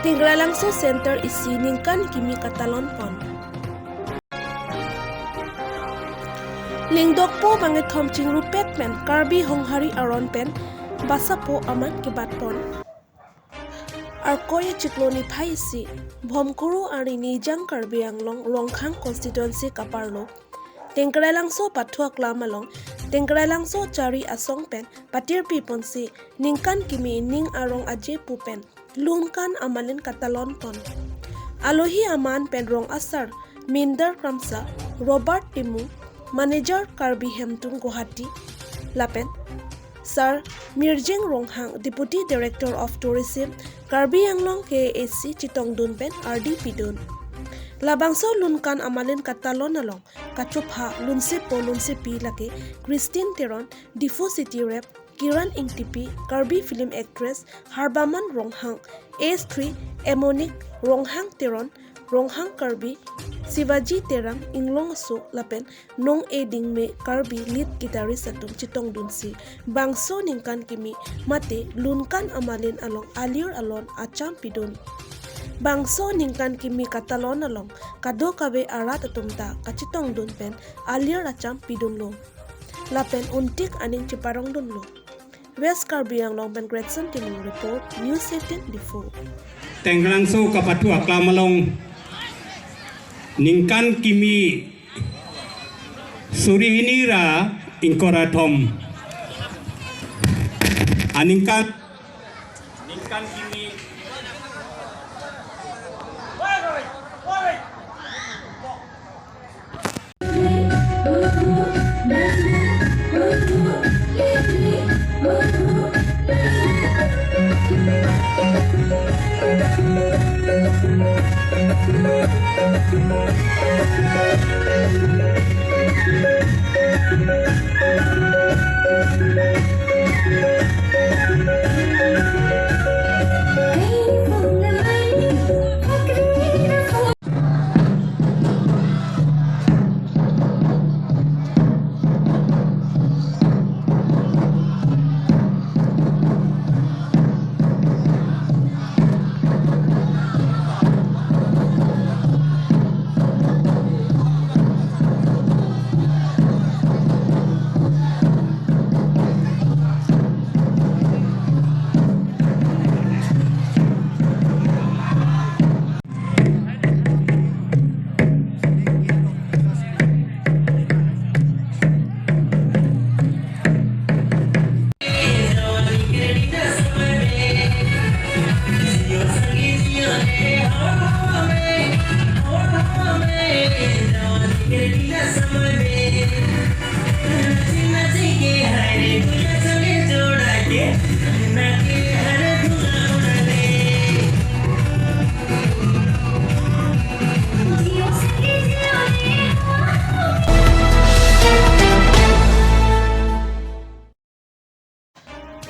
Tinggralangso Center isi ningkan kimi katalon pon. Lingdokpo bange thomching rupet men karbi honghari aron pen basapo aman kibat pon. Arkoye chikloni phaisi bhomkuru ari nijang karbi anglong rongkhang constituency kaparlo. Tinggralangso pathuak lamalong Tinggralangso chari asong pen patir piponsi ningkan kimi ning arong aje pupen lunkan amalin katalon pon. Alohi aman pen rong asar Minder Kramsa Robert Timu Manager Karbi Hemtun Guwahati Lapen Sir Mirjing Ronghang Deputy Director of Tourism Karbi Anglong KAC Chitongdun pen RD Pidun Labangso lunkan amalin katalon along kachupha lunse pi lake Christine Teron Difu City Rep Kiran Ingtipi Karbi Film Actress Harbaman Ronghang A3 Emonik Ronghang Teron Ronghang Karbi Sivaji Terang Inglong So Lapen Nong Eding Me Karbi Lead Guitarist Atum Chitong Dunsi Bangso Ningkan Kimi Mate Lunkan Amalin Along Alir Alon Acham Pidun Bangso ningkan kimi katalon along kado kabe arat atumta kachitong dun pen alir acham pidun lo lapen untik aning ciparong dun lo West Karbi Anglong pen Gretson Timung report News 18 Difu Tinggralangso kapatu aklamalong ningkan kimi surihinira ingkoratom aningkan kimi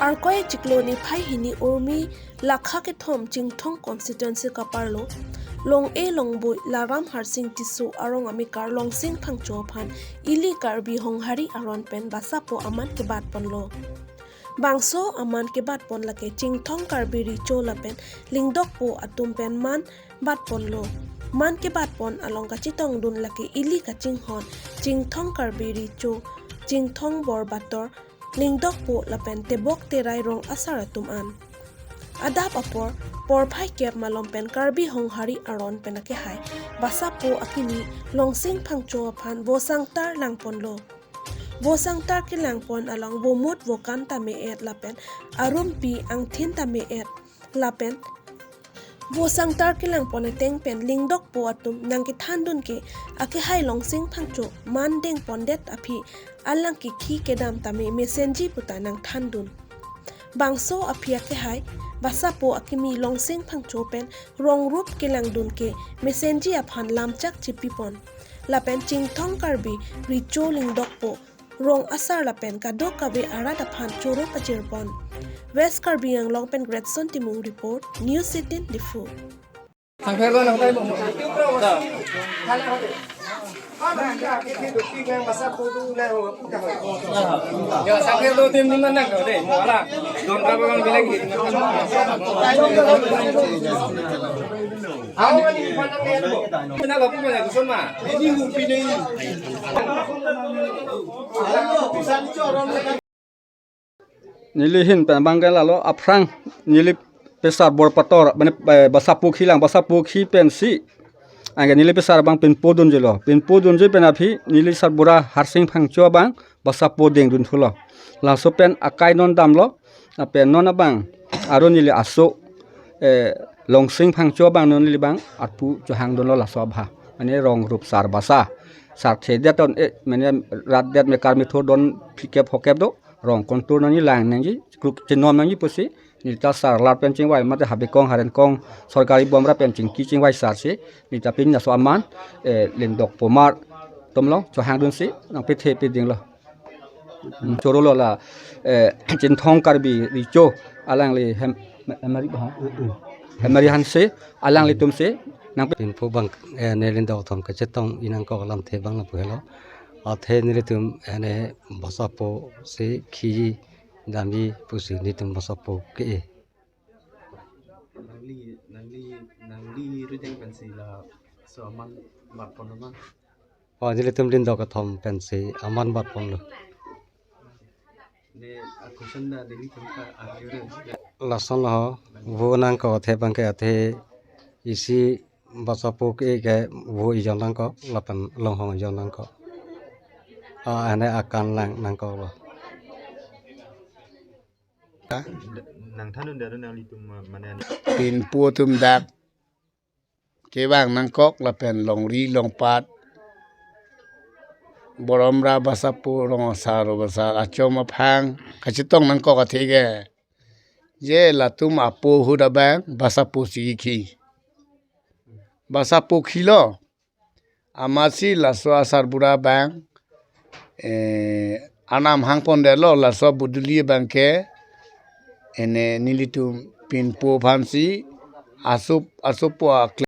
Arkoye chikloni phai hini urmi lakha ke thom chingthong constituency kaparlo long e longboi laram harsing tisu arong amikar longsing phangcho phan ili karbi honghari aron pen basapo aman ke bat ponlo bangso aman ke bat pon lake chingthong karbi richo lapen lingdokpo atum pen man bat ponlo man ke bat pon along kachitong dun lake ili kachinghon chingthong karbi richo chingthong borbator Lingdokpo lapen tebok terai rong asaratum an. Adap apor porphai kep malompen karbi honghari aron penake hai basapo akini longsing phangcho phan bosangtar langpon lo. Bosangtar ke langpon along bomut vokan tame et lapen arum pi angthin tame et lapen Bosangtar ke langpon teng pen lingdokpo atum nangki thandun ke ake hai longsing phangcho man deng pondet api alang ki khi kedam tame mesenji puta nang thandun bangso apia ke hai basapo akimi longsing phangcho pen rongroop ke langdun ke mesenji aphan lamchak chipipon lapen chingthong karbi richo lingdokpo rong asar lapen kado kabe arat aphan choro pachirpon West Karbi Anglong pen Gretson Timung report News 18 Difu Ya, sakit tuh tim di mana kau deh? Mau lah. Don berapa bang bilang gitu? Kenapa punya itu semua? Nilihin penbangkan lalu aprang nilip besar borpator basapu hilang basapu hi pensi angin nilip besar bang penpodun jelo penpodun je penapi nilip sar bura harsing phangcho bang basapu deng dun thulo laso pen akai non damlo pen non abang aro nili aso longsing phangcho bang non nili bang atpu johang don lo laso bha ane rong rup sar basa sar thede ton mane rat det me kar mi thor don phikep hokep do rong kontur nani lang nangi chinom nangi pusi nilta sar lar pen chingwai mate habekong haren kong sorkari bomra pen chingki chingwai sar se nilta pin na so aman lendok pomar tomlo cho hang dun si nang pe the pe ding lo choro lo la chin thong karbi richo alang le amari ba amari han se alang le tum se nang pin phu bang ne lin dok thom ka chetong inang ko lam the bang la phelo a the ni le tum ane basapo se khi dami pusi ni tum basapo ke nangli rujang pensi la so aman mat pon ma a ni le tum lin dok thom pen se aman bat pon lo ne akusan da deli tumka agyure la son lo vu nang ko the bang ke the isi basapo ke vu i jong nang ko la pan long hong jong nang ko ane akan nang ko lo nang thanun da nang litum manen pin pu tum dak ke bang nang kok la pen long ri long pat boromra basapu rong saro basa achoma phang khachitong nang kok athege je la tum apu huda bang basapu sikhi basapu khilo amasi la so asar bura bang anam hang pondelo la so buduli bang ke ene nilitum pin po phamsi asup